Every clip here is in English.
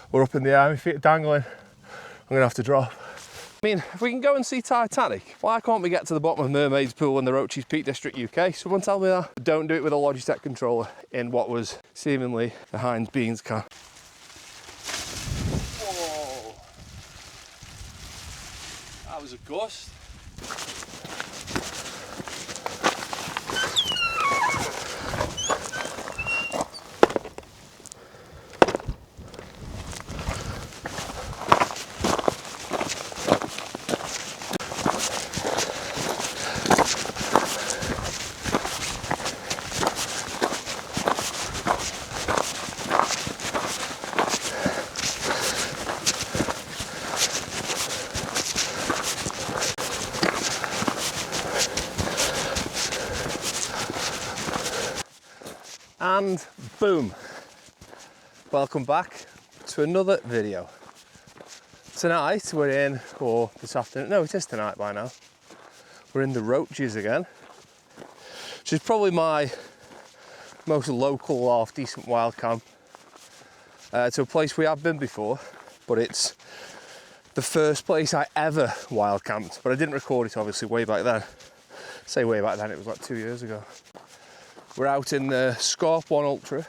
We're up in the air, my feet are dangling. I'm gonna have to drop. I mean, if we can go and see Titanic, why can't we get to the bottom of Mermaid's Pool in the Roaches Peak District, UK? Someone tell me that. Don't do it with a Logitech controller in what was seemingly the Heinz Beans car. Whoa. That was a gust. And boom, welcome back to another video. Tonight we're in, or this afternoon, no, it is tonight by now, we're in the Roaches again, which is probably my most local half decent wild camp. To a place we have been before, but it's the first place I ever wild camped, but I didn't record it obviously way back then. Say way back then, it was like 2 years ago. We're out in the Scarp 1 Ultra,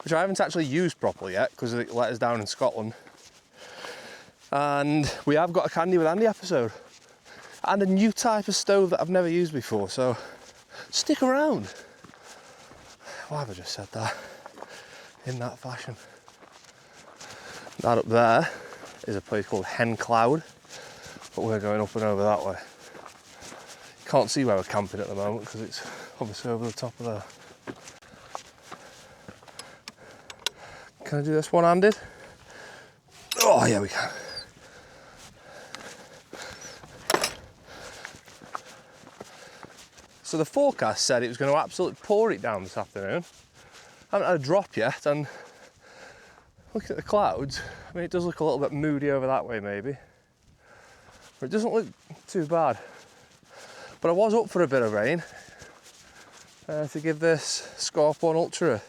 which I haven't actually used properly yet because it let us down in Scotland. And we have got a Candy with Andy episode and a new type of stove that I've never used before, so stick around. Why have I just said that in that fashion? That up there is a place called Hen Cloud, but we're going up and over that way. Can't see where we're camping at the moment because it's obviously over the top of there. Can I do this one-handed? Oh, yeah, we can. So the forecast said it was going to absolutely pour it down this afternoon. I haven't had a drop yet, and looking at the clouds, I mean, it does look a little bit moody over that way maybe, but it doesn't look too bad. But I was up for a bit of rain to give this Scarp 1 Ultra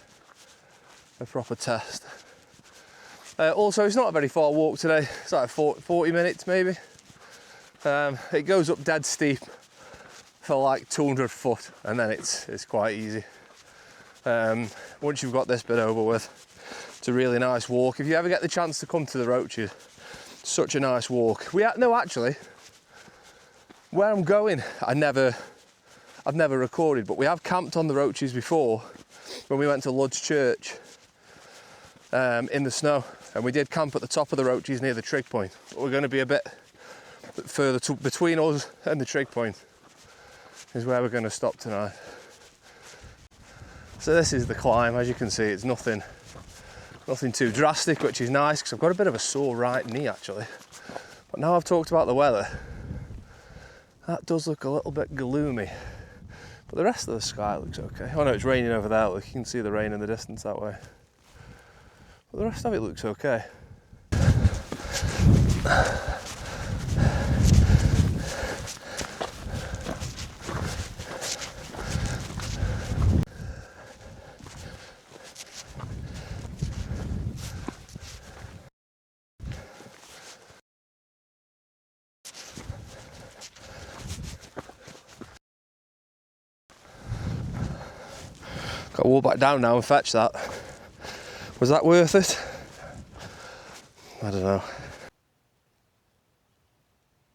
a proper test. Also, it's not a very far walk today. It's like 40 minutes maybe. It goes up dead steep for like 200 foot, and then it's quite easy. Once you've got this bit over with, it's a really nice walk. If you ever get the chance to come to the Roaches, such a nice walk. No, actually, where I'm going, I've never recorded, but we have camped on the Roaches before when we went to Lud's Church in the snow, and we did camp at the top of the Roaches near the trig point. But we're going to be a bit further between us and the trig point is where we're going to stop tonight. So this is the climb. As you can see, it's nothing too drastic, which is nice because I've got a bit of a sore right knee actually. But now I've talked about the weather, that does look a little bit gloomy, but the rest of the sky looks okay. Oh no, it's raining over there. Look, you can see the rain in the distance that way. But the rest of it looks okay. Got to walk back down now and fetch that. Was that worth it? I don't know.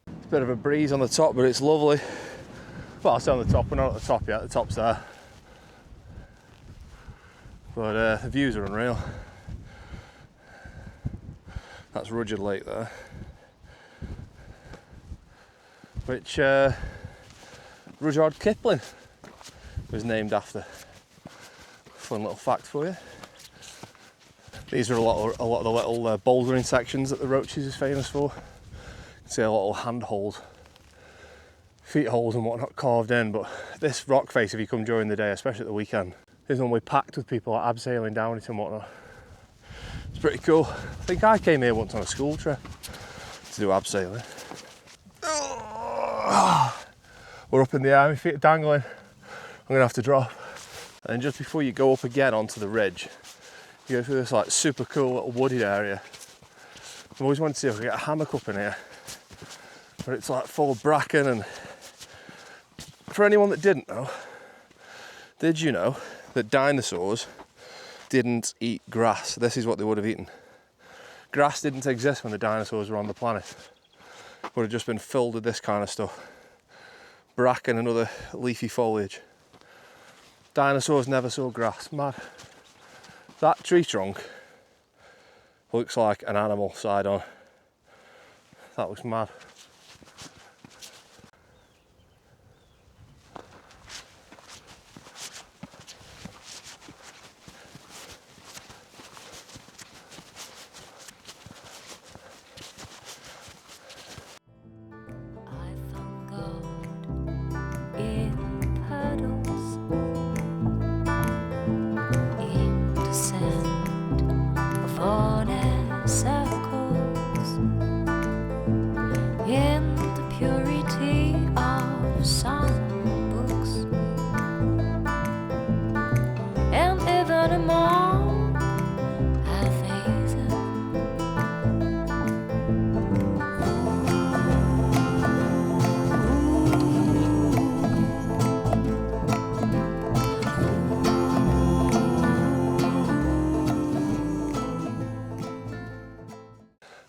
It's a bit of a breeze on the top, but it's lovely. Well, I say on the top, we're not at the top yet, the top's there. But the views are unreal. That's Rudyard Lake there. Which Rudyard Kipling was named after. Fun little fact for you. These are a lot of the little bouldering sections that the Roaches is famous for. You can see a little hand holes, feet holes and whatnot carved in, but this rock face, if you come during the day, especially at the weekend, is normally packed with people like abseiling down it and whatnot. It's pretty cool. I think I came here once on a school trip to do abseiling. We're up in the air, my feet are dangling. I'm gonna have to drop. And just before you go up again onto the ridge, You go through this like super cool little wooded area. I've always wanted to see if I could get a hammock up in here, but it's like full of bracken. And for anyone that didn't know, did you know that dinosaurs didn't eat grass? This is what they would have eaten. Grass didn't exist when the dinosaurs were on the planet. It would have just been filled with this kind of stuff. Bracken and other leafy foliage. Dinosaurs never saw grass. Mad. That tree trunk looks like an animal side on. That looks mad.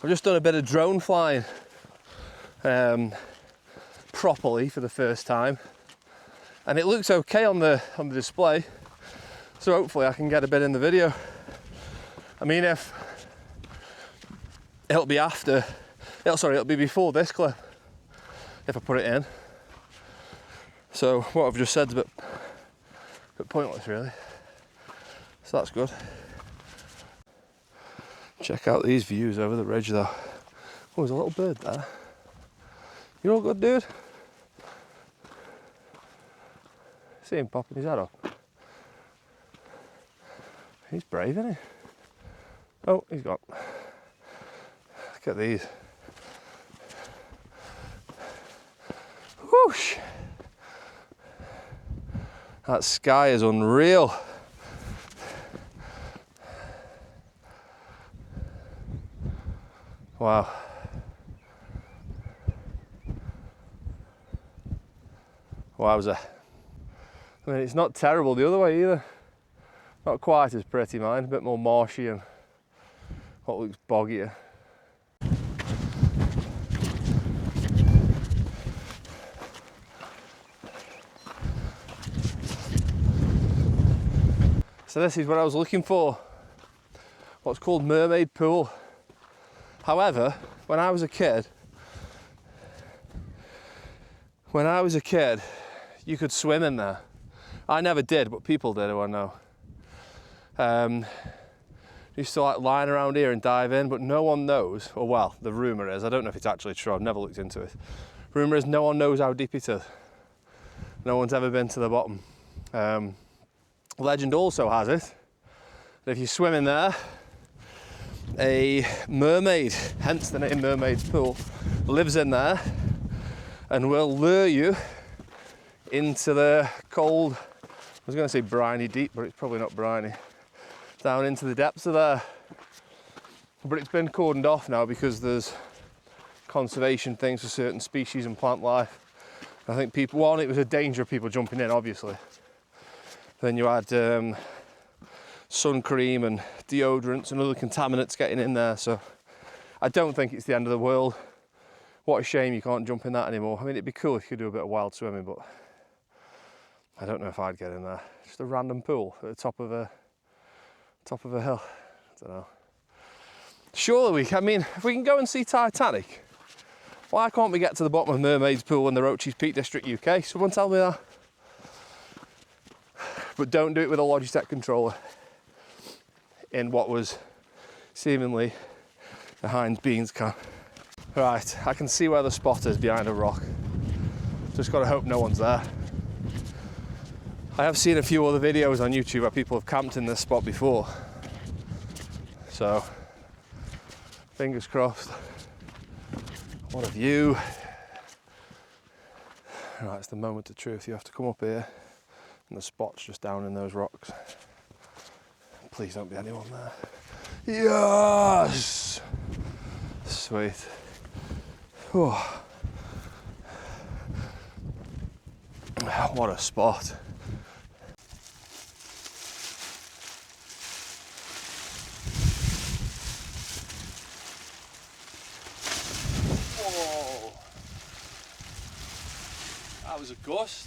I've just done a bit of drone flying properly for the first time, and it looks okay on the display, so hopefully I can get a bit in the video. I mean, if it'll be after, it'll be before this clip if I put it in. So what I've just said is a bit pointless really. So that's good. Check out these views over the ridge though. Oh, there's a little bird there. You all good, dude? See him popping his head up. He's brave, isn't he? Oh, he's got. Look at these. Whoosh! That sky is unreal. Wow. Wowza. I mean, it's not terrible the other way either. Not quite as pretty, mine. A bit more marshy and what looks boggier. So this is what I was looking for. What's called mermaid pool. However, when I was a kid, you could swim in there. I never did, but people did who I know. Used to like line around here and dive in, but no one knows, or well, the rumour is, I don't know if it's actually true, I've never looked into it. Rumour is no one knows how deep it is. No one's ever been to the bottom. Legend also has it that if you swim in there, a mermaid, hence the name Mermaid's Pool, lives in there and will lure you into the cold, I was going to say briny deep, but it's probably not briny, down into the depths of there. But it's been cordoned off now because there's conservation things for certain species and plant life. I think people, one, it was a danger of people jumping in, obviously. Then you had sun cream and deodorants and other contaminants getting in there, so I don't think it's the end of the world. What a shame you can't jump in that anymore. I mean, it'd be cool if you could do a bit of wild swimming, but I don't know if I'd get in there. Just a random pool at the top of a hill. I don't know. Surely I mean, if we can go and see Titanic, why can't we get to the bottom of Mermaid's Pool in the Roaches Peak District, UK? Someone tell me that. But don't do it with a Logitech controller in what was seemingly a Heinz beans can. Right, I can see where the spot is behind a rock. Just got to hope no one's there. I have seen a few other videos on YouTube where people have camped in this spot before. So, fingers crossed. What a view. Right, it's the moment of truth. You have to come up here and the spot's just down in those rocks. Please don't be anyone there. Yes! Sweet. Oh. What a spot. Whoa. That was a gust.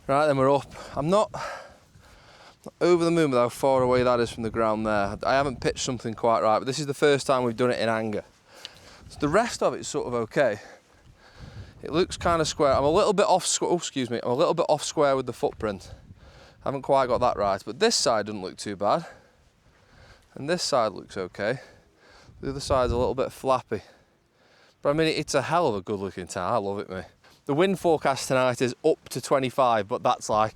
Right, then we're up. I'm not over the moon with how far away that is from the ground there. I haven't pitched something quite right, but this is the first time we've done it in anger. So the rest of it's sort of okay. It looks kind of square. I'm a little bit off. Oh, excuse me. I'm a little bit off square with the footprint. I haven't quite got that right, but this side doesn't look too bad, and this side looks okay. The other side's a little bit flappy, but I mean it's a hell of a good looking tower. I love it, mate. The wind forecast tonight is up to 25, but that's going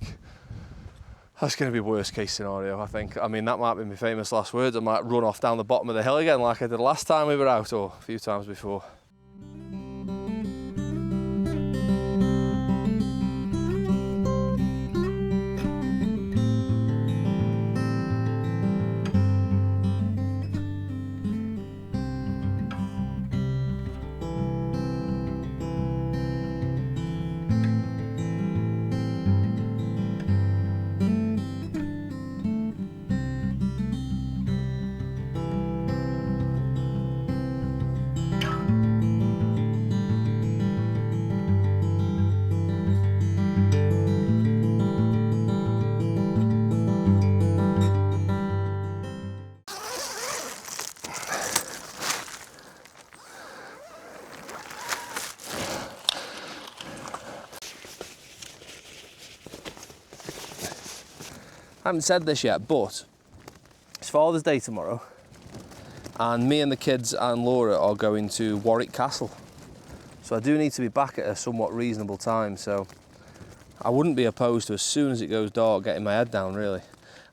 to be worst case scenario, I think. I mean, that might be my famous last words. I might run off down the bottom of the hill again like I did last time we were out, or a few times before. I haven't said this yet, but it's Father's Day tomorrow, and me and the kids and Laura are going to Warwick Castle. So I do need to be back at a somewhat reasonable time, so I wouldn't be opposed to, as soon as it goes dark, getting my head down, really.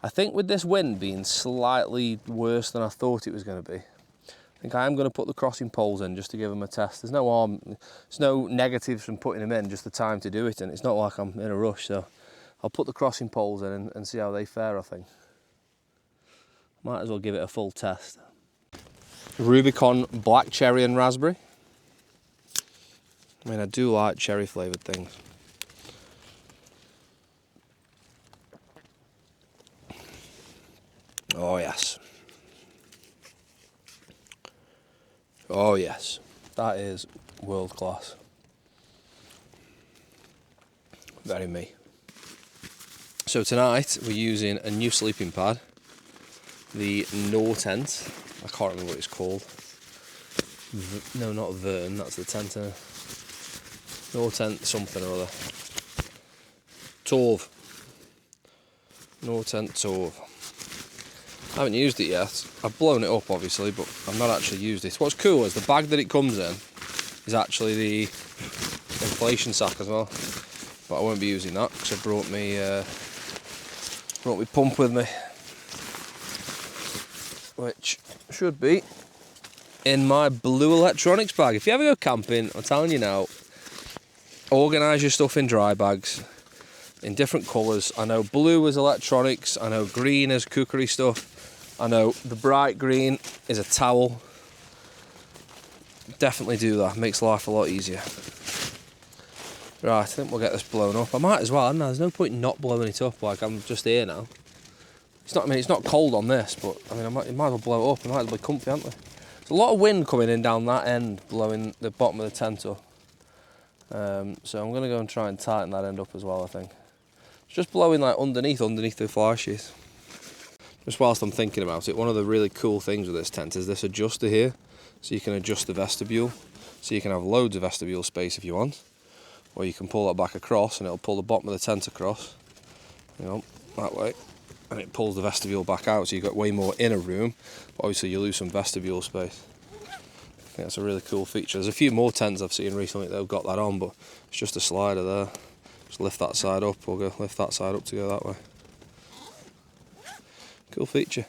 I think with this wind being slightly worse than I thought it was going to be, I think I am going to put the crossing poles in just to give them a test. There's no harm, there's no negatives from putting them in, just the time to do it, and it's not like I'm in a rush, so I'll put the crossing poles in and see how they fare, I think. Might as well give it a full test. Rubicon black cherry and raspberry. I mean, I do like cherry flavoured things. Oh yes. Oh yes. That is world class. Very me. So tonight we're using a new sleeping pad, the Nortent. I can't remember what it's called. No, not Vern, that's the tent. Nortent something or other. Torv. Nortent Torv. I haven't used it yet. I've blown it up obviously, but I've not actually used it. What's cool is the bag that it comes in is actually the inflation sack as well. But I won't be using that because I brought me pump with me, which should be in my blue electronics bag. If you ever go camping, I'm telling you now, organise your stuff in dry bags in different colours. I know blue is electronics, I know green is cookery stuff, I know the bright green is a towel. Definitely do that, makes life a lot easier. Right, I think we'll get this blown up. I might as well, there's no point not blowing it up, like I'm just here now. It's not, I mean, it's not cold on this, but I mean, it might as well blow it up. It might as well be comfy, aren't there? There's a lot of wind coming in down that end, blowing the bottom of the tent up. So I'm going to go and try and tighten that end up as well, I think. It's just blowing like underneath the fly sheath. Just whilst I'm thinking about it, one of the really cool things with this tent is this adjuster here. So you can adjust the vestibule. So you can have loads of vestibule space if you want. Or you can pull that back across and it'll pull the bottom of the tent across, you know, that way, and it pulls the vestibule back out, so you've got way more inner room, but obviously you lose some vestibule space. I think that's a really cool feature. There's a few more tents I've seen recently that have got that on, but it's just a slider there. Just lift that side up, or go lift that side up to go that way. Cool feature.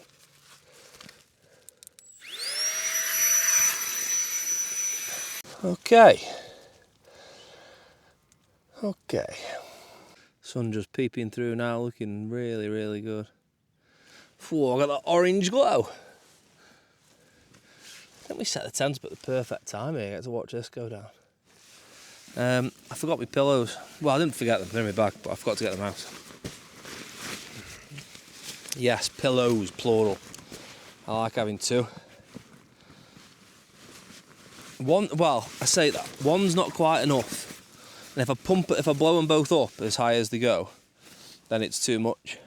Okay. Sun just peeping through now, looking really, really good. Whoa, I got that orange glow. I think we set the tent up at the perfect time here. I get to watch this go down. I forgot my pillows. Well, I didn't forget them, they're in my bag, but I forgot to get them out. Yes, pillows, plural. I like having two. One, well, I say that, one's not quite enough. And if I blow them both up as high as they go, then it's too much.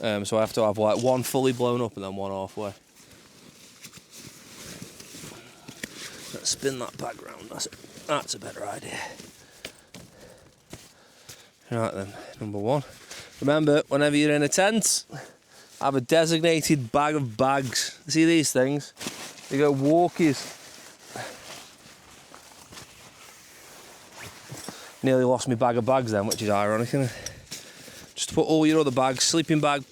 So I have to have like one fully blown up and then one halfway. Let's spin that bag round, that's a better idea. Right then, number one. Remember, whenever you're in a tent, have a designated bag of bags. See these things? They go walkies. Nearly lost my bag of bags then, which is ironic, isn't it? Just put all your other bags, sleeping bag,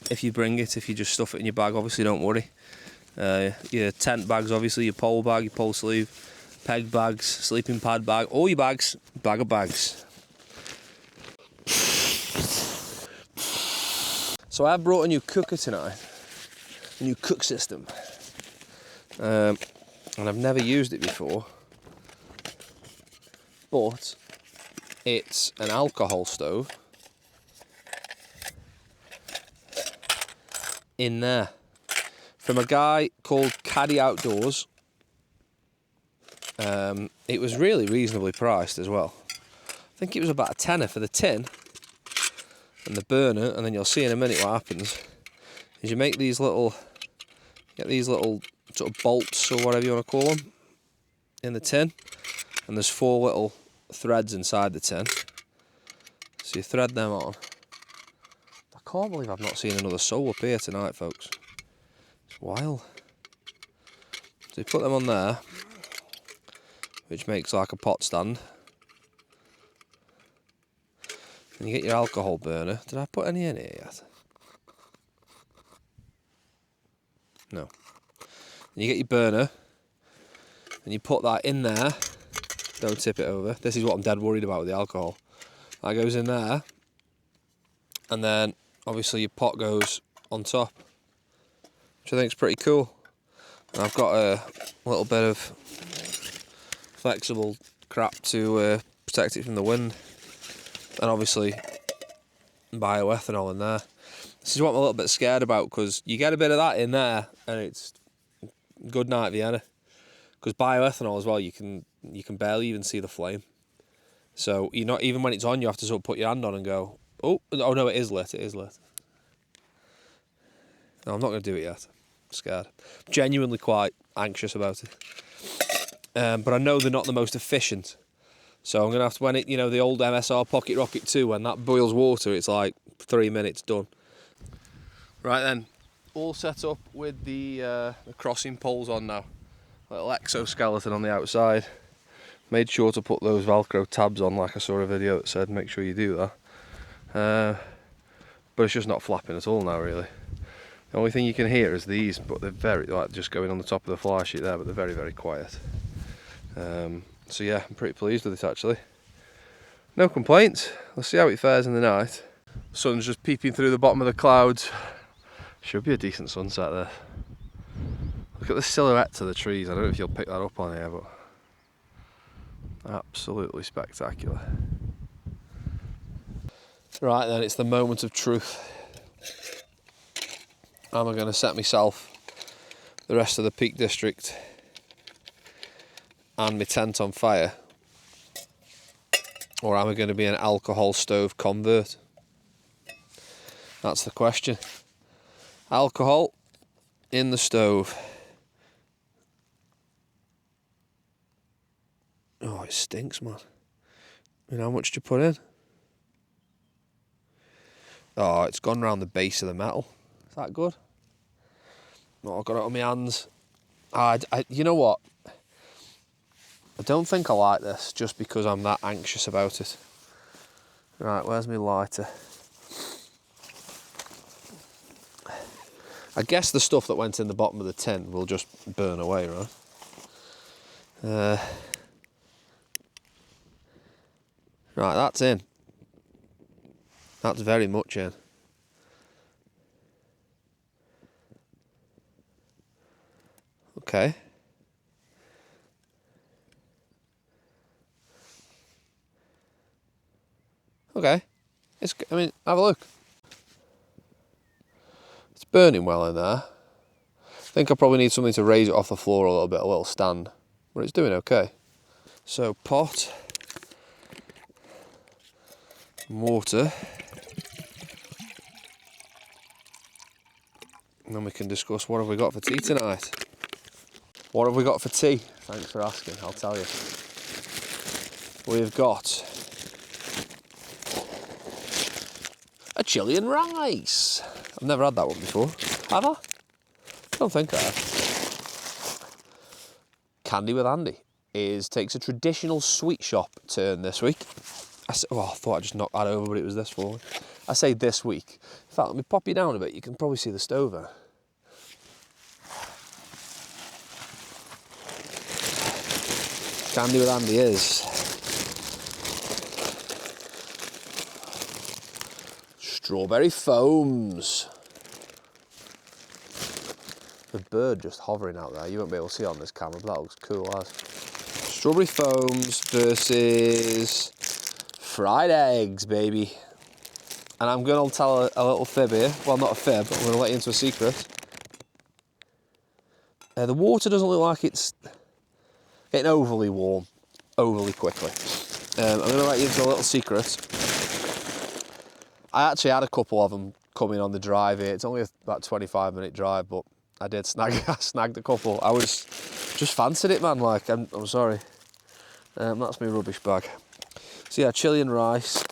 if you bring it. If you just stuff it in your bag, obviously don't worry. Your tent bags, obviously, your pole bag, your pole sleeve, peg bags, sleeping pad bag, all your bags, bag of bags. So I brought a new cooker tonight, a new cook system, and I've never used it before, but it's an alcohol stove in there from a guy called Caddy Outdoors. It was really reasonably priced as well. I think it was about a tenner for the tin and the burner, and then you'll see in a minute what happens is you make these little, get these little sort of bolts or whatever you want to call them in the tin, and there's 4 little threads inside the tin, so you thread them on. I can't believe I've not seen another soul up here tonight, folks. It's wild. So you put them on there, which makes like a pot stand. And you get your alcohol burner. Did I put any in here yet? No. And you get your burner, and you put that in there. Don't tip it over. This is what I'm dead worried about with the alcohol. That goes in there, and then obviously your pot goes on top, which I think is pretty cool. And I've got a little bit of flexible crap to protect it from the wind, and obviously bioethanol in there. This is what I'm a little bit scared about, because you get a bit of that in there and it's good night Vienna, because bioethanol as well, you can barely even see the flame, so you're not, even when it's on, you have to sort of put your hand on and go, oh no, it is lit. No, I'm not going to do it yet. I'm scared. Genuinely quite anxious about it. But I know they're not the most efficient. So I'm going to have to, when it, the old MSR Pocket Rocket 2, when that boils water, it's like 3 minutes done. Right then, all set up with the crossing poles on now. Little exoskeleton on the outside. Made sure to put those Velcro tabs on, like I saw a video that said make sure you do that. But it's just not flapping at all now, really. The only thing you can hear is these, but they're very, like, just going on the top of the fly sheet there, but they're very, very quiet. So yeah, I'm pretty pleased with it actually. No complaints. Let's see how it fares in the night. Sun's just peeping through the bottom of the clouds. Should be a decent sunset there. Look at the silhouette of the trees. I don't know if you'll pick that up on here, but absolutely spectacular. Right then, it's the moment of truth. Am I going to set myself, the rest of the Peak District and my tent on fire, or am I going to be an alcohol stove convert? That's the question. Alcohol in the stove. Oh, it stinks, man. You know how much do you put in? Oh, it's gone round the base of the metal. Is that good? Oh, I've got it on my hands. You know what? I don't think I like this, just because I'm that anxious about it. Right, where's my lighter? I guess the stuff that went in the bottom of the tin will just burn away, right? Right, that's in. That's very much in. Okay. Okay. I mean, have a look. It's burning well in there. I think I probably need something to raise it off the floor a little bit, a little stand. But it's doing okay. So pot, water, and then we can discuss what have we got for tea tonight. What have we got for tea? Thanks for asking, I'll tell you. We've got a chili and rice. I've never had that one before. Have I? I don't think I have. Candy with Andy takes a traditional sweet shop turn this week. I thought I just knocked that over, but it was this forward. I say this week. In fact, let me pop you down a bit. You can probably see the stove there. Candy with Andy is strawberry foams. The bird just hovering out there. You won't be able to see it on this camera, but that looks cool as. Strawberry foams versus fried eggs, baby. And I'm going to tell a little fib here. Well, not a fib, but I'm going to let you into a secret. The water doesn't look like it's getting overly warm, overly quickly. I'm going to let you into a little secret. I actually had a couple of them coming on the drive here. It's only about 25-minute drive, but I did snagged a couple. I was just fancied it, man. Like, I'm sorry. That's my rubbish bag. So yeah, chili and rice.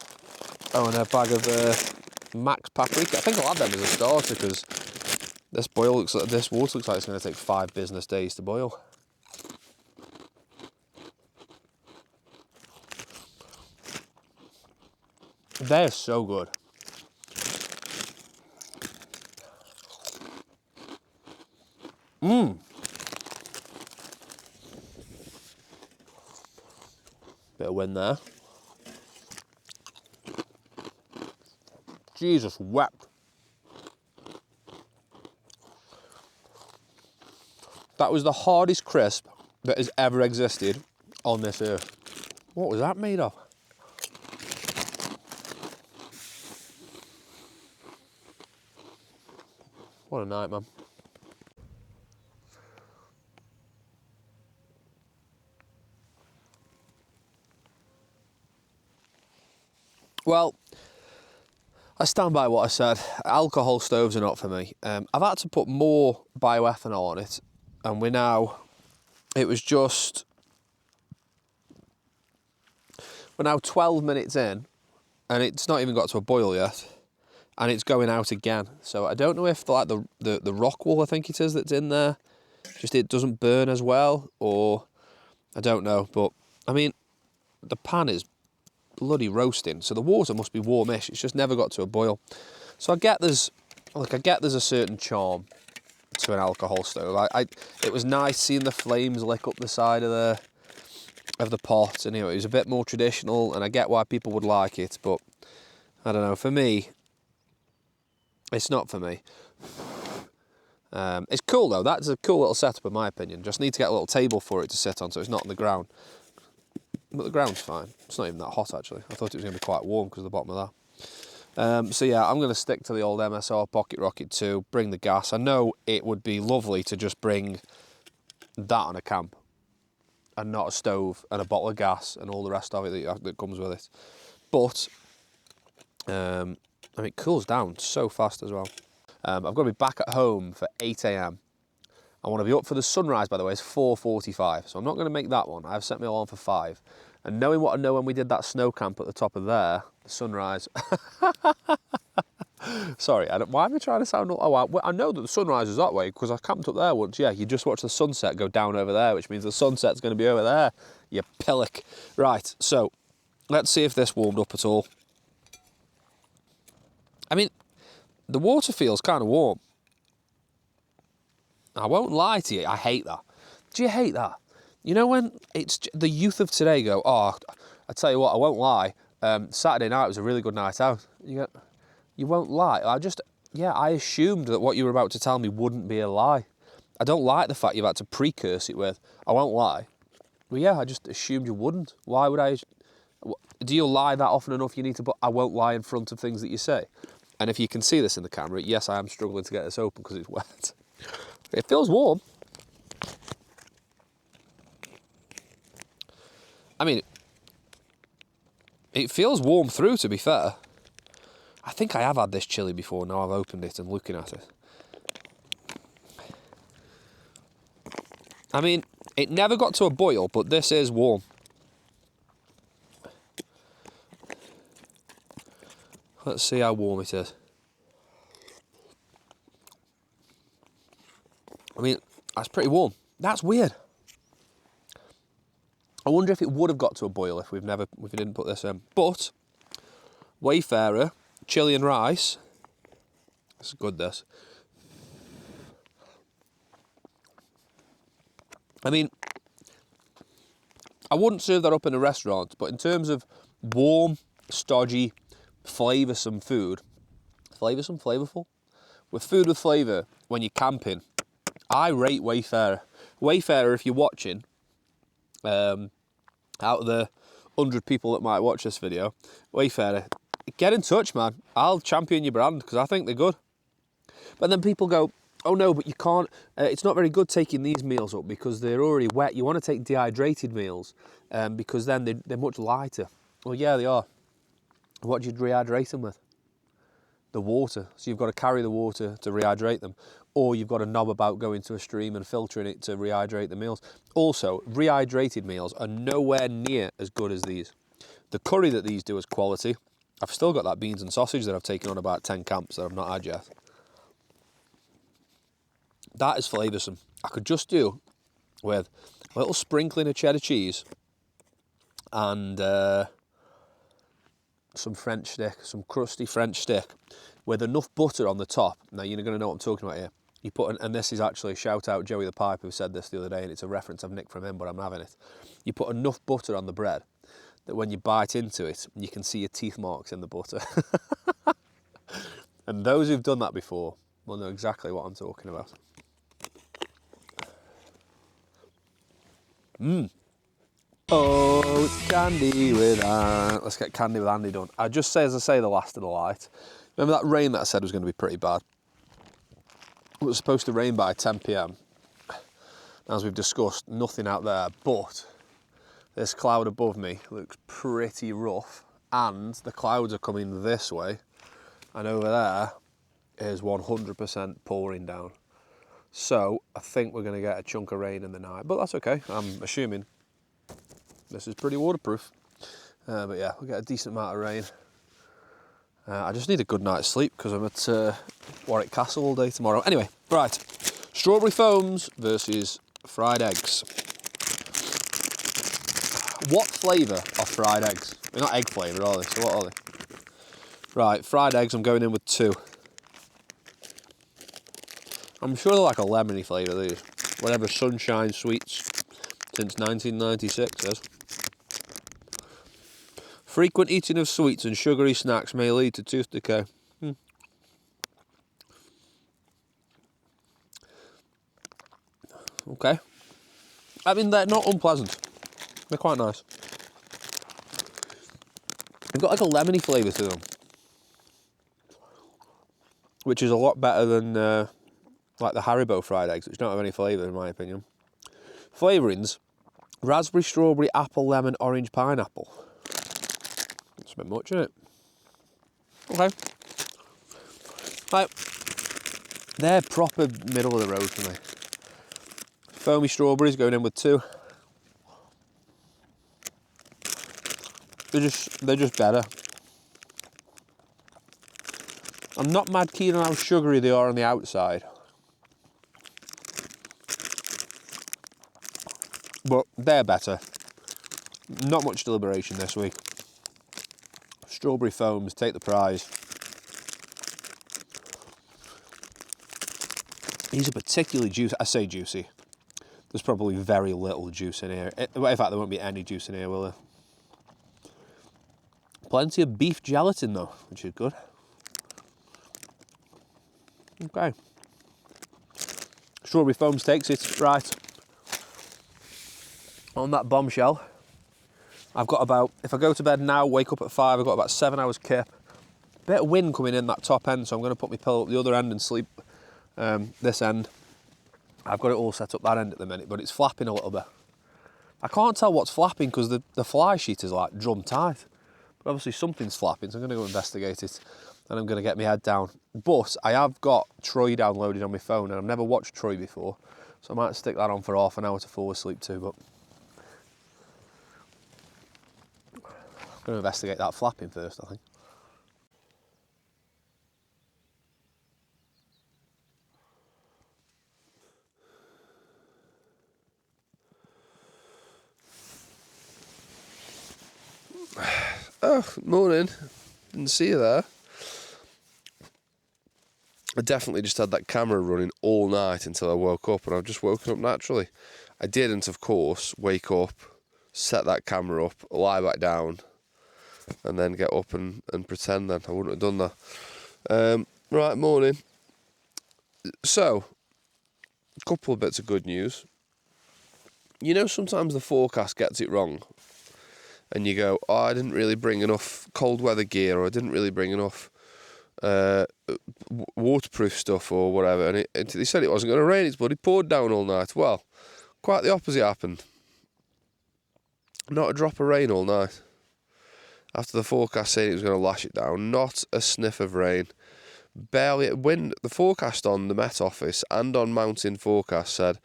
Oh, and a bag of Max paprika. I think I'll add them as a starter because this water looks like it's going to take 5 business days to boil. They're so good. Bit of wind there. Jesus wept. That was the hardest crisp that has ever existed on this earth. What was that made of? What a night, man. Well, I stand by what I said. Alcohol stoves are not for me. I've had to put more bioethanol on it, and we're now 12 minutes in, and it's not even got to a boil yet, and it's going out again. So I don't know if the rock wool, I think it is, that's in there, just it doesn't burn as well, or I don't know. But I mean, the pan is bloody roasting, so the water must be warmish. It's just never got to a boil. So I get there's a certain charm to an alcohol stove. It was nice seeing the flames lick up the side of the pot, and it was a bit more traditional, and I get why people would like it, but I don't know, for me it's not for me. It's cool though. That's a cool little setup in my opinion. Just need to get a little table for it to sit on so it's not on the ground. But the ground's fine. It's not even that hot actually. I thought it was going to be quite warm because of the bottom of that. So yeah, I'm going to stick to the old MSR Pocket Rocket 2, bring the gas. I know it would be lovely to just bring that on a camp and not a stove and a bottle of gas and all the rest of it that comes with it. But, I mean, it cools down so fast as well. I've got to be back at home for 8 AM. I want to be up for the sunrise, by the way, it's 4:45, so I'm not going to make that one. I've set my alarm for 5. And knowing what I know when we did that snow camp at the top of there, the sunrise... Sorry, why am I trying to sound... Oh, I know that the sunrise is that way because I camped up there once. Yeah, you just watch the sunset go down over there, which means the sunset's going to be over there, you pillock. Right, so let's see if this warmed up at all. I mean, the water feels kind of warm. I won't lie to you, I hate that. Do you hate that? You know when it's the youth of today go, oh, I tell you what, I won't lie, Saturday night was a really good night out. You won't lie. I assumed that what you were about to tell me wouldn't be a lie. I don't like the fact you've had to precurse it with, I won't lie. Well, yeah, I just assumed you wouldn't. Why would I? Do you lie that often enough you need to put, I won't lie in front of things that you say? And if you can see this in the camera, yes, I am struggling to get this open because it's wet. It feels warm. I mean, it feels warm through, to be fair. I think I have had this chili before, now I've opened it and looking at it. I mean, it never got to a boil, but this is warm. Let's see how warm it is. I mean, that's pretty warm. That's weird. I wonder if it would have got to a boil if we didn't put this in. But Wayfarer, chili and rice. This is good, this. I mean, I wouldn't serve that up in a restaurant, but in terms of warm, stodgy, flavoursome food, flavourful? With food with flavour, when you're camping, I rate Wayfarer. Wayfarer, if you're watching, out of the 100 people that might watch this video, Wayfarer, get in touch, man. I'll champion your brand because I think they're good. But then people go, oh no, but you can't, it's not very good taking these meals up because they're already wet. You want to take dehydrated meals because then they're much lighter. Well, yeah, they are. What do you rehydrate them with? The water. So you've got to carry the water to rehydrate them. Or you've got to knob about going to a stream and filtering it to rehydrate the meals. Also, rehydrated meals are nowhere near as good as these. The curry that these do is quality. I've still got that beans and sausage that I've taken on about 10 camps that I've not had yet. That is flavoursome. I could just do with a little sprinkling of cheddar cheese and some French stick, some crusty French stick with enough butter on the top. Now you're going to know what I'm talking about here. You put, and this is actually, shout out Joey the Pipe who said this the other day, and it's a reference I've nicked from him, but I'm having it. You put enough butter on the bread that when you bite into it, you can see your teeth marks in the butter. And those who've done that before will know exactly what I'm talking about. Oh, it's candy with Andy. Let's get candy with Andy done. I just say, as I say, the last of the light. Remember that rain that I said was going to be pretty bad? It was supposed to rain by 10 p.m. As we've discussed, nothing out there, but this cloud above me looks pretty rough, and the clouds are coming this way, and over there is 100% pouring down. So I think we're going to get a chunk of rain in the night, but that's okay. I'm assuming this is pretty waterproof. But yeah, we'll get a decent amount of rain. I just need a good night's sleep because I'm at Warwick Castle all day tomorrow. Anyway, right. Strawberry foams versus fried eggs. What flavour are fried eggs? They're not egg flavour, are they? So what are they? Right, fried eggs, I'm going in with 2. I'm sure they're like a lemony flavour, these. Whatever Sunshine Sweets since 1996 is. Frequent eating of sweets and sugary snacks may lead to tooth decay. Okay. I mean, they're not unpleasant. They're quite nice. They've got like a lemony flavour to them, which is a lot better than like the Haribo fried eggs, which don't have any flavour in my opinion. Flavourings: raspberry, strawberry, apple, lemon, orange, pineapple. It's a bit much, isn't it? Okay. Right. They're proper middle of the road for me. Foamy strawberries going in with 2. They're just better. I'm not mad keen on how sugary they are on the outside, but they're better. Not much deliberation this week. Strawberry foams take the prize. These are particularly juicy. I say juicy. There's probably very little juice in here. In fact, there won't be any juice in here, will there? Plenty of beef gelatin though, which is good. Okay. Strawberry foams takes it. Right. On that bombshell, I've got about, if I go to bed now, wake up at 5, I've got about 7 hours kip. Bit of wind coming in that top end, so I'm going to put my pillow up the other end and sleep this end. I've got it all set up that end at the minute, but it's flapping a little bit. I can't tell what's flapping because the fly sheet is like drum tight. But obviously something's flapping, so I'm going to go investigate it and I'm going to get my head down. But I have got Troy downloaded on my phone and I've never watched Troy before, so I might stick that on for half an hour to fall asleep to, but I'm going to investigate that flapping first, I think. Oh, morning. Didn't see you there. I definitely just had that camera running all night until I woke up, and I've just woken up naturally. I didn't, of course, wake up, set that camera up, lie back down, and then get up and pretend then. I wouldn't have done that. Right, morning. So, a couple of bits of good news. You know, sometimes the forecast gets it wrong. And you go, oh, I didn't really bring enough cold weather gear, or I didn't really bring enough waterproof stuff or whatever. And they said it wasn't going to rain, it's bloody poured down all night. Well, quite the opposite happened. Not a drop of rain all night. After the forecast saying it was going to lash it down, not a sniff of rain. Barely wind. The forecast on the Met Office and on Mountain Forecast said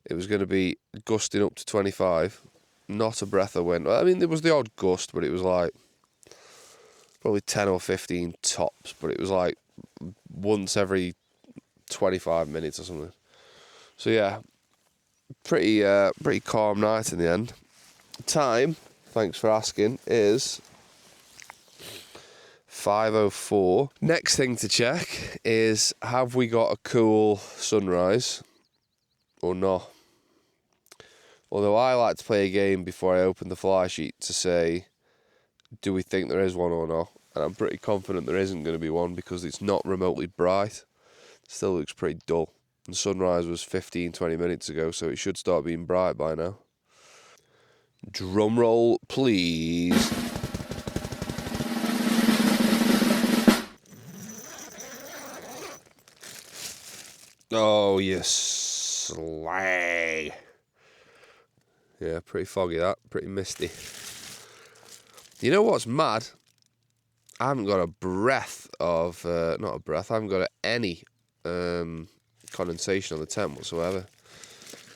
it was going to be gusting up to 25. Not a breath of wind. I mean, there was the odd gust, but it was like probably 10 or 15 tops, but it was like once every 25 minutes or something. So yeah, pretty calm night in the end. Time, thanks for asking, is 5:04. Next thing to check is, have we got a cool sunrise or not? Although I like to play a game before I open the fly sheet to say, do we think there is one or not? And I'm pretty confident there isn't going to be one because it's not remotely bright. It still looks pretty dull. And sunrise was 15-20 minutes ago, so it should start being bright by now. Drum roll, please. Oh, you slag. Yeah, pretty foggy that, pretty misty. You know what's mad? I haven't got a breath of, I haven't got any condensation on the tent whatsoever.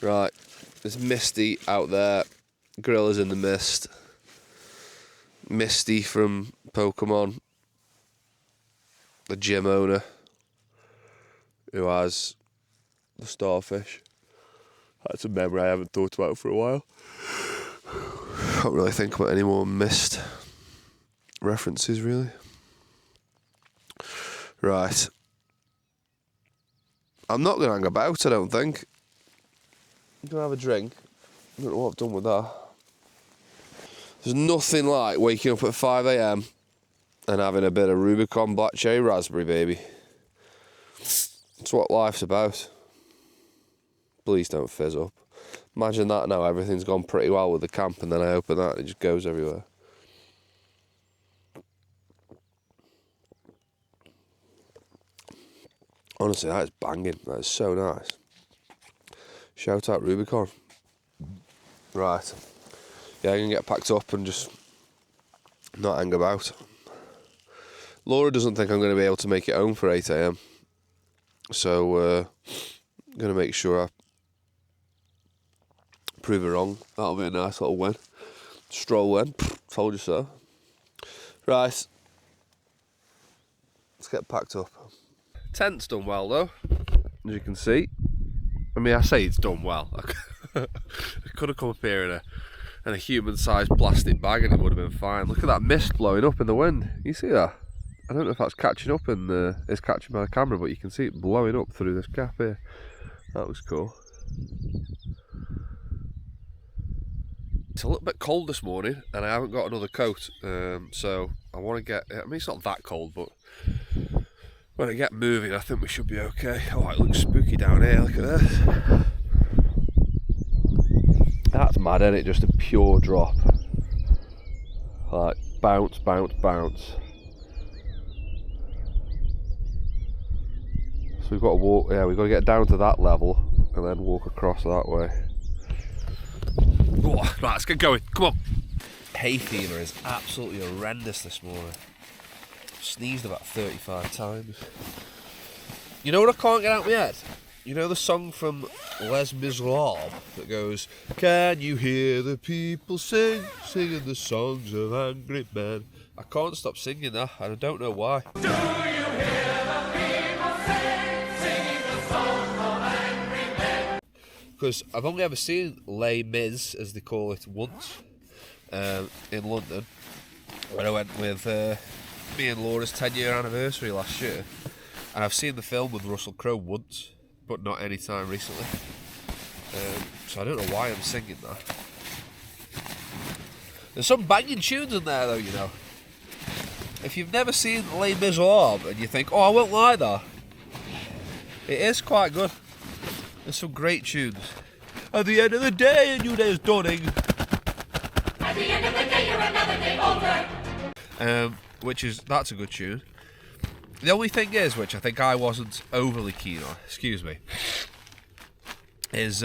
Right, it's misty out there. Grill is in the mist. Misty from Pokemon. The gym owner who has the starfish. That's a memory I haven't thought about for a while. Can't really think about any more missed references, really. Right. I'm not going to hang about, I don't think. I'm going to have a drink. I don't know what I've done with that. There's nothing like waking up at 5 a.m. and having a bit of Rubicon Black Cherry Raspberry, baby. It's what life's about. Please don't fizz up. Imagine that now, everything's gone pretty well with the camp, and then I open that and it just goes everywhere. Honestly, that is banging. That is so nice. Shout out Rubicon. Right. Yeah, I'm going to get packed up and just not hang about. Laura doesn't think I'm going to be able to make it home for 8 a.m. So, I'm going to make sure I prove her wrong. That'll be a nice little win. Stroll win. Told you so. Right. Let's get packed up. Tent's done well though, as you can see. I mean, I say it's done well. I could have come up here in a human-sized plastic bag and it would have been fine. Look at that mist blowing up in the wind. You see that? I don't know if that's catching up it's catching by the camera, but you can see it blowing up through this gap here. That was cool. It's a little bit cold this morning and I haven't got another coat, so I want to get, I mean, it's not that cold, but when I get moving, I think we should be okay. Oh, it looks spooky down here, look at this. That's mad, isn't it? Just a pure drop. Like, bounce, bounce, bounce. So we've got to walk, yeah, we've got to get down to that level and then walk across that way. Oh, right, let's get going, come on. Hay fever is absolutely horrendous this morning. Sneezed about 35 times. You know what I can't get out of my head? You know the song from Les Miserables that goes, "Can you hear the people sing, singing the songs of angry men?" I can't stop singing that, and I don't know why. Do you hear the people sing, singing the songs of angry men? Because I've only ever seen Les Mis, as they call it, once in London, when I went with me and Laura's 10-year anniversary last year, and I've seen the film with Russell Crowe once, but not any time recently. So I don't know why I'm singing that. There's some banging tunes in there though, you know. If you've never seen Les Miserables and you think, oh, I won't like that, it is quite good. There's some great tunes. At the end of the day, a new day is dawning. At the end of the day, you're another day older. That's a good tune. The only thing is, which I think I wasn't overly keen on, excuse me, is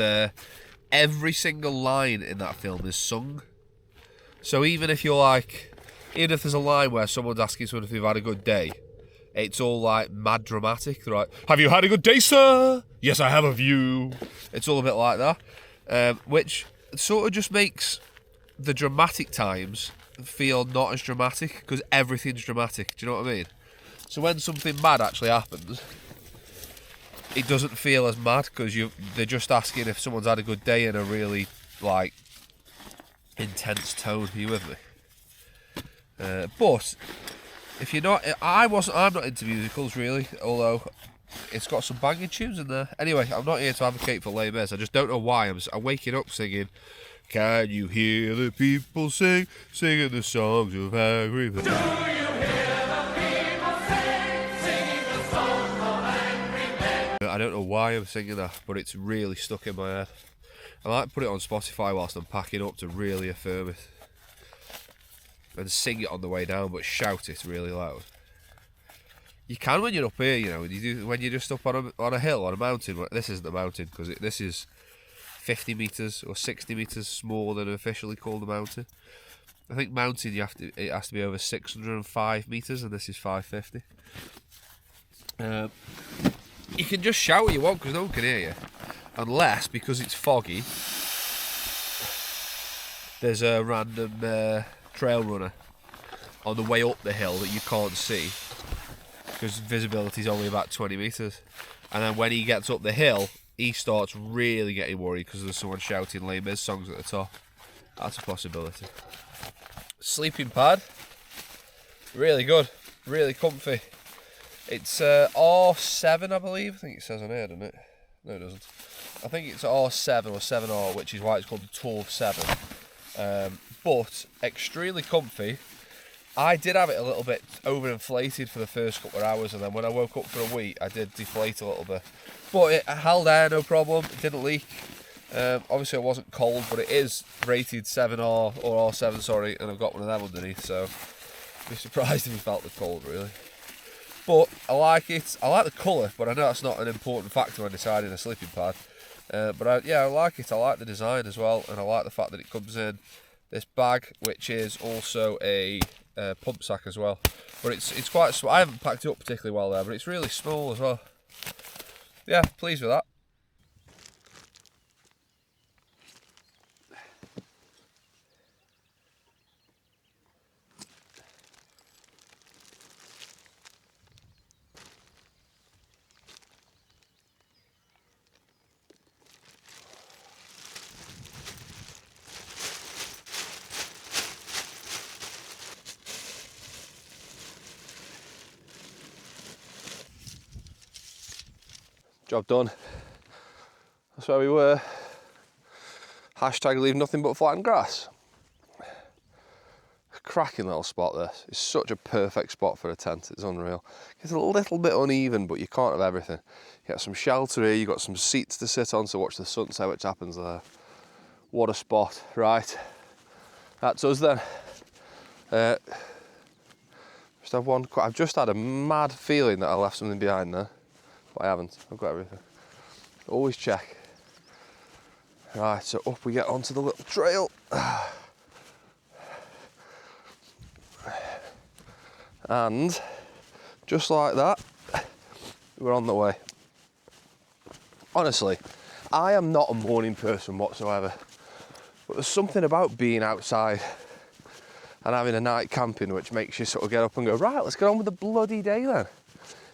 every single line in that film is sung. So even if there's a line where someone's asking someone if they've had a good day, it's all like mad dramatic. They're like, "Have you had a good day, sir? Yes, I have of you." It's all a bit like that, which sort of just makes the dramatic times feel not as dramatic, because everything's dramatic. Do you know what I mean? So when something mad actually happens, it doesn't feel as mad, because they're just asking if someone's had a good day in a really like intense tone. Are you with me? But if you're not, I'm not into musicals really, although it's got some banging tunes in there. Anyway, I'm not here to advocate for Les Mis. I just don't know why I'm waking up singing, "Can you hear the people sing, singing the songs of angry men?" Do you hear the people sing, singing the songs of angry men? I don't know why I'm singing that, but it's really stuck in my head. I might put it on Spotify whilst I'm packing up to really affirm it. And sing it on the way down, but shout it really loud. You can when you're up here, you know, when you're just up on a hill, on a mountain. This isn't a mountain, because this is 50 metres or 60 metres smaller than officially called a mountain. I think mountain, it has to be over 605 metres, and this is 550. You can just shout what you want, because no one can hear you. Unless, because it's foggy, there's a random trail runner on the way up the hill that you can't see, because visibility is only about 20 metres. And then when he gets up the hill, he starts really getting worried because there's someone shouting Les Mis songs at the top. That's a possibility. Sleeping pad, really good, really comfy. It's R7, I believe. I think it says on here, doesn't it? No, it doesn't. I think it's R7 or 7R, which is why it's called the Torv 7. But extremely comfy. I did have it a little bit overinflated for the first couple of hours, and then when I woke up for a week, I did deflate a little bit. But it held air, no problem. It didn't leak. Obviously, it wasn't cold, but it is rated 7R or R7, sorry, and I've got one of them underneath, so I'd be surprised if you felt the cold, really. But I like it. I like the colour, but I know that's not an important factor when deciding a sleeping pad. But I like it. I like the design as well, and I like the fact that it comes in this bag, which is also a pump sack as well. But it's quite small. I haven't packed it up particularly well there, but it's really small as well. Yeah, pleased with that. Job done. That's where we were. Hashtag leave nothing but flattened grass. cracking little spot this. It's such a perfect spot for a tent, it's unreal. It's a little bit uneven, but you can't have everything. You got some shelter here, you got some seats to sit on to watch the sunset, which happens there. What a spot, right? That's us then. Just have one, I've just had a mad feeling that I left something behind there, but I haven't, I've got everything. Always check. Right, so up we get onto the little trail. And just like that, we're on the way. Honestly, I am not a morning person whatsoever, but there's something about being outside and having a night camping which makes you sort of get up and go, right, let's get on with the bloody day then.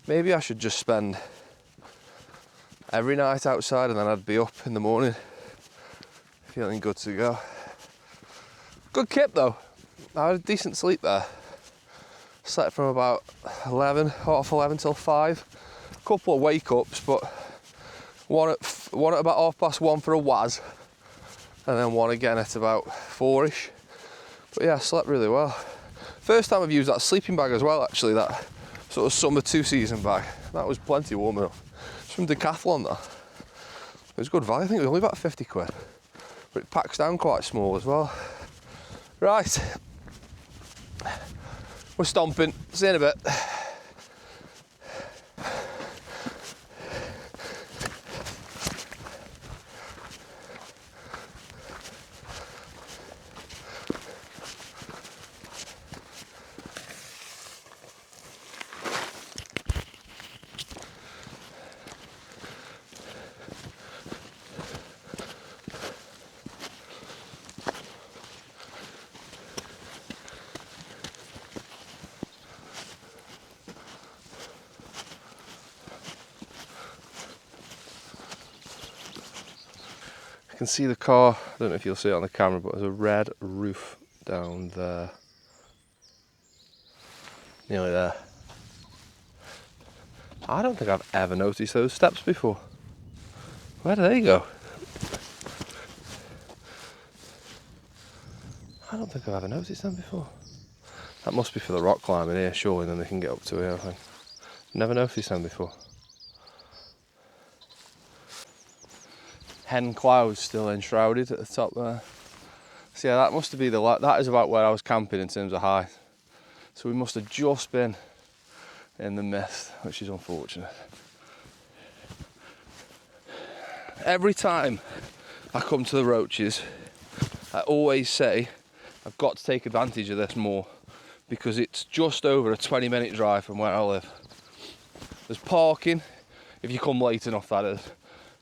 Maybe I should just spend every night outside and then I'd be up in the morning feeling good to go. Good kip though. I had a decent sleep there. Slept from about 11, half 11 till 5. A couple of wake ups, but one at about 1:30 for a waz, and then one again at about 4ish. But yeah, I slept really well. First time I've used that sleeping bag as well, actually, that sort of summer 2-season bag. That was plenty warm enough. It's from Decathlon, that. It was good value, I think it was only about 50 quid. But it packs down quite small as well. Right. We're stomping. See you in a bit. I can see the car, I don't know if you'll see it on the camera, but there's a red roof down there. Nearly there. I don't think I've ever noticed those steps before. Where do they go? I don't think I've ever noticed them before. That must be for the rock climbing here, surely, then they can get up to here, I think. Never noticed them before. Hen clouds still enshrouded at the top there. So yeah, that must be that is about where I was camping in terms of height. So we must have just been in the mist, which is unfortunate. Every time I come to the Roaches, I always say I've got to take advantage of this more, because it's just over a 20-minute drive from where I live. There's parking if you come late enough, that is.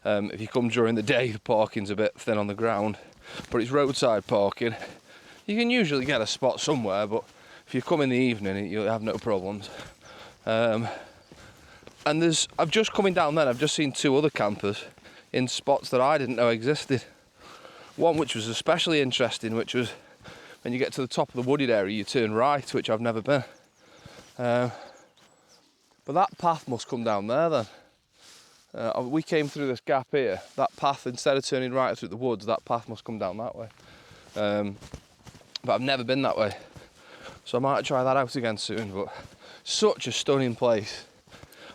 If you come during the day, the parking's a bit thin on the ground, but it's roadside parking. You can usually get a spot somewhere, but if you come in the evening, you'll have no problems. And I've just coming down then, I've just seen 2 other campers in spots that I didn't know existed. One which was especially interesting, which was when you get to the top of the wooded area, you turn right, which I've never been. But that path must come down there then. We came through this gap here. That path, instead of turning right through the woods, that path must come down that way. But I've never been that way, so I might try that out again soon. But such a stunning place.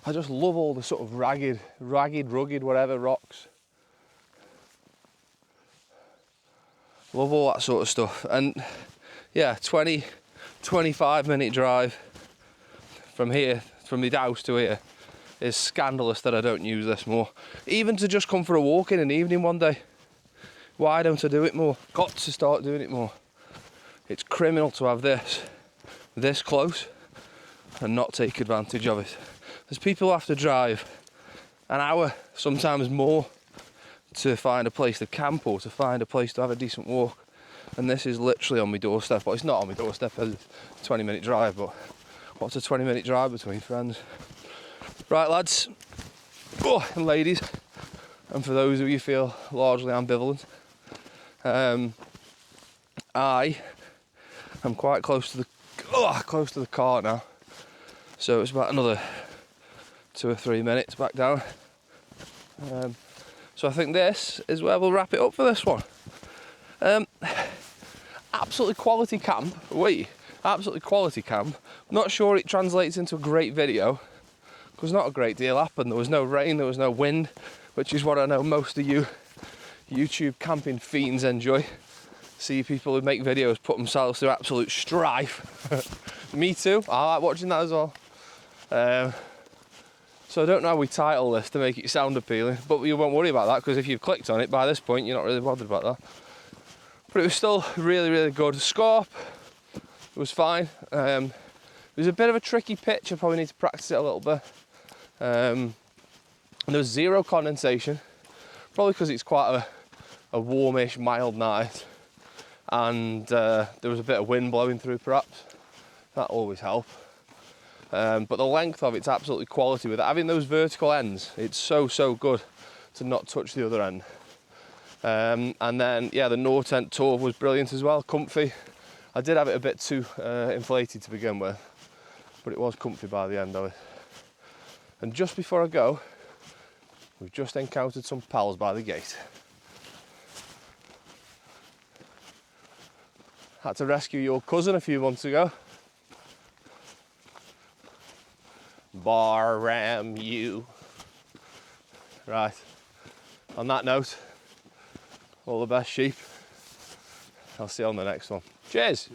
I just love all the sort of ragged, rugged, whatever rocks. Love all that sort of stuff. And yeah, 25-minute drive from here, from the house to here, is scandalous that I don't use this more. Even to just come for a walk in an evening one day. Why don't I do it more? Got to start doing it more. It's criminal to have this close and not take advantage of it. There's people who have to drive an hour, sometimes more, to find a place to camp or to find a place to have a decent walk. And this is literally on my doorstep. Well, it's not on my doorstep, it's a 20-minute drive, but what's a 20-minute drive between friends? Right, lads, and ladies, and for those of you who feel largely ambivalent, I am quite close to the car now, so it's about another 2 or 3 minutes back down. So I think this is where we'll wrap it up for this one. Absolutely quality camp. Wait, Absolutely quality camp. Not sure it translates into a great video, because not a great deal happened. There was no rain, there was no wind, which is what I know most of you YouTube camping fiends enjoy. See people who make videos put themselves through absolute strife. Me too, I like watching that as well. So I don't know how we title this to make it sound appealing, but you won't worry about that, because if you've clicked on it by this point, you're not really bothered about that. But it was still really, really good. Scarp, it was fine. It was a bit of a tricky pitch, I probably need to practice it a little bit. And there was zero condensation, probably because it's quite a warmish, mild night. And there was a bit of wind blowing through perhaps. That always helps. But the length of it's absolutely quality. With having those vertical ends, it's so good to not touch the other end. And then, yeah, the Nortent Torv was brilliant as well, comfy. I did have it a bit too inflated to begin with, but it was comfy by the end of it. And just before I go, we've just encountered some pals by the gate. Had to rescue your cousin a few months ago. Ram you. Right, on that note, all the best, sheep. I'll see you on the next one. Cheers.